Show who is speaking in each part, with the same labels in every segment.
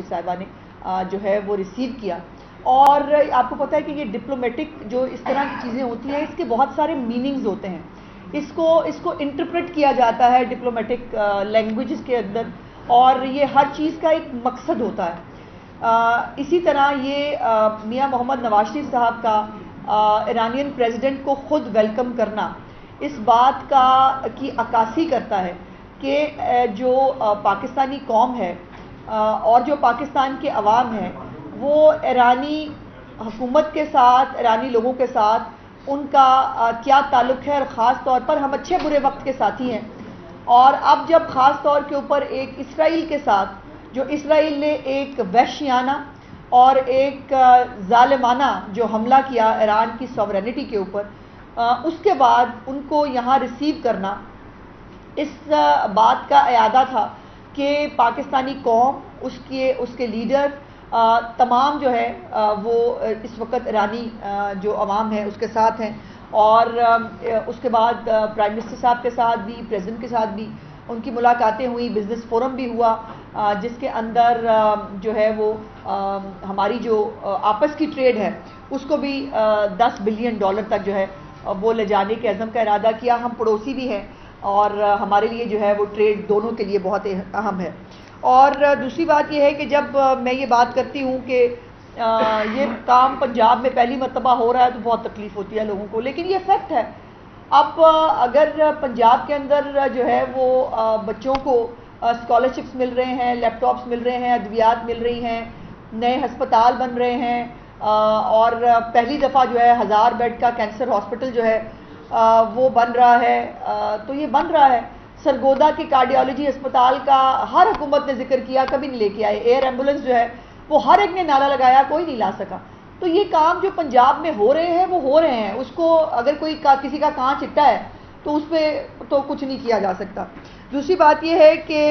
Speaker 1: صاحبہ نے جو ہے وہ ریسیو کیا. اور آپ کو پتہ ہے کہ یہ ڈپلومیٹک جو اس طرح کی چیزیں ہوتی ہیں اس کے بہت سارے میننگز ہوتے ہیں. اس کو انٹرپریٹ کیا جاتا ہے ڈپلومیٹک لینگویجز کے اندر, اور یہ ہر چیز کا ایک مقصد ہوتا ہے. اسی طرح یہ میاں محمد نواز شریف صاحب کا ایرانین پریزیڈنٹ کو خود ویلکم کرنا اس بات کی عکاسی کرتا ہے کہ جو پاکستانی قوم ہے اور جو پاکستان کے عوام ہیں وہ ایرانی حکومت کے ساتھ, ایرانی لوگوں کے ساتھ ان کا کیا تعلق ہے, اور خاص طور پر ہم اچھے برے وقت کے ساتھی ہیں. اور اب جب خاص طور کے اوپر ایک اسرائیل کے ساتھ, جو اسرائیل نے ایک وحشیانہ اور ایک ظالمانہ جو حملہ کیا ایران کی سوورینٹی کے اوپر, اس کے بعد ان کو یہاں ریسیو کرنا اس بات کا اعادہ تھا کہ پاکستانی قوم, اس کے لیڈر, تمام جو ہے وہ اس وقت ایرانی جو عوام ہے اس کے ساتھ ہیں. اور اس کے بعد پرائم منسٹر صاحب کے ساتھ بھی, پریزیڈنٹ کے ساتھ بھی ان کی ملاقاتیں ہوئی, بزنس فورم بھی ہوا جس کے اندر جو ہے وہ ہماری جو آپس کی ٹریڈ ہے اس کو بھی $10 بلین تک جو ہے وہ لے جانے کے عزم کا ارادہ کیا. ہم پڑوسی بھی ہیں اور ہمارے لیے جو ہے وہ ٹریڈ دونوں کے لیے بہت اہم ہے. اور دوسری بات یہ ہے کہ جب میں یہ بات کرتی ہوں کہ یہ کام پنجاب میں پہلی مرتبہ ہو رہا ہے تو بہت تکلیف ہوتی ہے لوگوں کو, لیکن یہ فیکٹ ہے. اب اگر پنجاب کے اندر جو ہے وہ بچوں کو اسکالرشپس مل رہے ہیں, لیپ ٹاپس مل رہے ہیں, ادویات مل رہی ہیں, نئے ہسپتال بن رہے ہیں, اور پہلی دفعہ جو ہے 1000 بیڈ کا کینسر ہاسپٹل جو ہے وہ بن رہا ہے, تو یہ بن رہا ہے. سرگودا کے کارڈیالوجی اسپتال کا ہر حکومت نے ذکر کیا, کبھی نہیں لے کے آئے. ایئر ایمبولنس جو ہے وہ ہر ایک نے نعرہ لگایا, کوئی نہیں لا سکا. تو یہ کام جو پنجاب میں ہو رہے ہیں وہ ہو رہے ہیں, اس کو اگر کوئی کسی کا کان چٹا ہے تو اس پہ تو کچھ نہیں کیا جا سکتا. دوسری بات یہ ہے کہ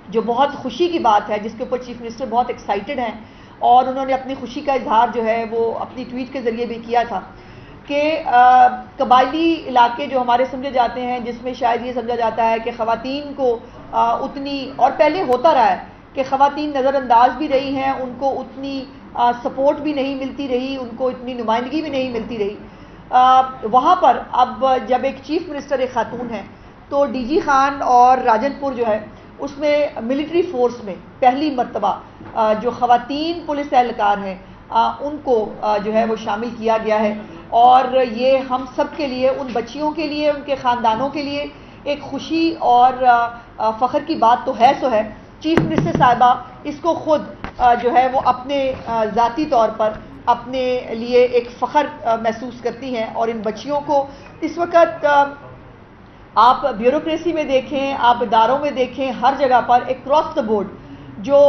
Speaker 1: جو بہت خوشی کی بات ہے جس کے اوپر چیف منسٹر بہت ایکسائٹڈ ہیں, اور انہوں نے اپنی خوشی کا اظہار جو ہے وہ اپنی ٹویٹ کے ذریعے بھی کیا تھا کہ قبائلی علاقے جو ہمارے سمجھے جاتے ہیں, جس میں شاید یہ سمجھا جاتا ہے کہ خواتین کو اتنی, اور پہلے ہوتا رہا ہے کہ خواتین نظر انداز بھی رہی ہیں, ان کو اتنی سپورٹ بھی نہیں ملتی رہی, ان کو اتنی نمائندگی بھی نہیں ملتی رہی. وہاں پر اب جب ایک چیف منسٹر ایک خاتون ہے تو ڈی جی خان اور راجن پور جو ہے اس میں ملٹری فورس میں پہلی مرتبہ جو خواتین پولیس اہلکار ہیں ان کو جو ہے وہ شامل کیا گیا ہے. اور یہ ہم سب کے لیے, ان بچیوں کے لیے, ان کے خاندانوں کے لیے ایک خوشی اور فخر کی بات تو ہے سو ہے. چیف منسٹر صاحبہ اس کو خود جو ہے وہ اپنے ذاتی طور پر اپنے لیے ایک فخر محسوس کرتی ہیں. اور ان بچیوں کو اس وقت آپ بیوروکریسی میں دیکھیں, آپ اداروں میں دیکھیں, ہر جگہ پر ایک کراس دا بورڈ جو